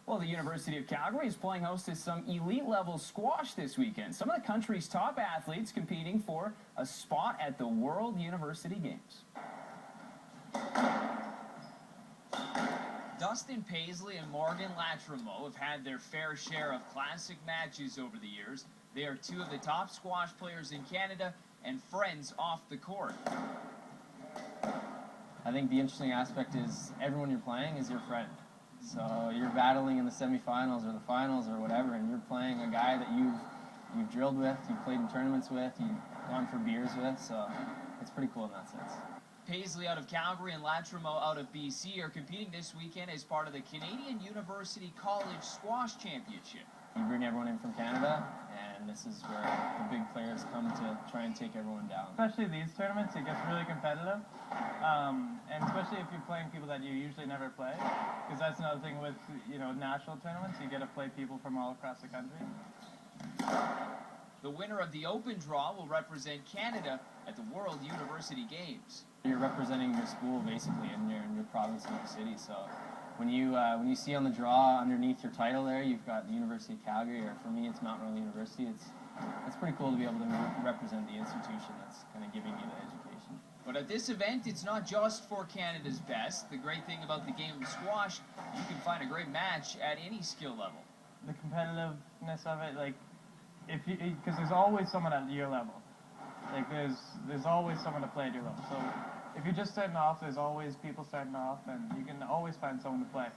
Well, the University of Calgary is playing host to some elite-level squash this weekend. Some of the country's top athletes competing for a spot at the World University Games. Dustin Paisley and Morgan Latrimo have had their fair share of classic matches over the years. They are two of the top squash players in Canada and friends off the court. I think the interesting aspect is everyone you're playing is your friend. So you're battling in the semifinals or the finals or whatever, and you're playing a guy that you've drilled with, you've played in tournaments with, you've gone for beers with, so it's pretty cool in that sense. Paisley out of Calgary and Latrimo out of BC are competing this weekend as part of the Canadian University College Squash Championship. You bring everyone in from Canada, and this is where the big players come to try and take everyone down. Especially these tournaments, it gets really competitive, and especially if you're playing people that you usually never play, because that's another thing with national tournaments, you get to play people from all across the country. The winner of the open draw will represent Canada at the World University Games. You're representing your school basically in your province and your city, so when you see on the draw underneath your title there, you've got the University of Calgary, or for me it's Mount Royal University. It's pretty cool to be able to represent the institution that's kind of giving you the education. But at this event, it's not just for Canada's best. The great thing about the game of squash, you can find a great match at any skill level. The competitiveness of it, because there's always someone at your level. There's always someone to play at your level. So if you're just starting off, there's always people starting off, and you can always find someone to play.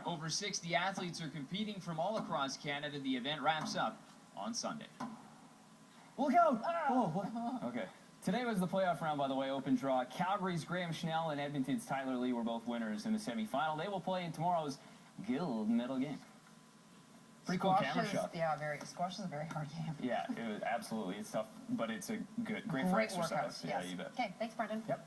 Over 60 athletes are competing from all across Canada. The event wraps up on Sunday. Look out! Oh, okay. Today was the playoff round, by the way, open draw. Calgary's Graham Schnell and Edmonton's Tyler Lee were both winners in the semifinal. They will play in tomorrow's Guild medal game. Pretty cool camera shot. Yeah, squash is a very hard game. Yeah, absolutely. It's tough, but it's a great for exercise. Workout, yes. Yeah, you bet. Okay, thanks, Brendan. Yep.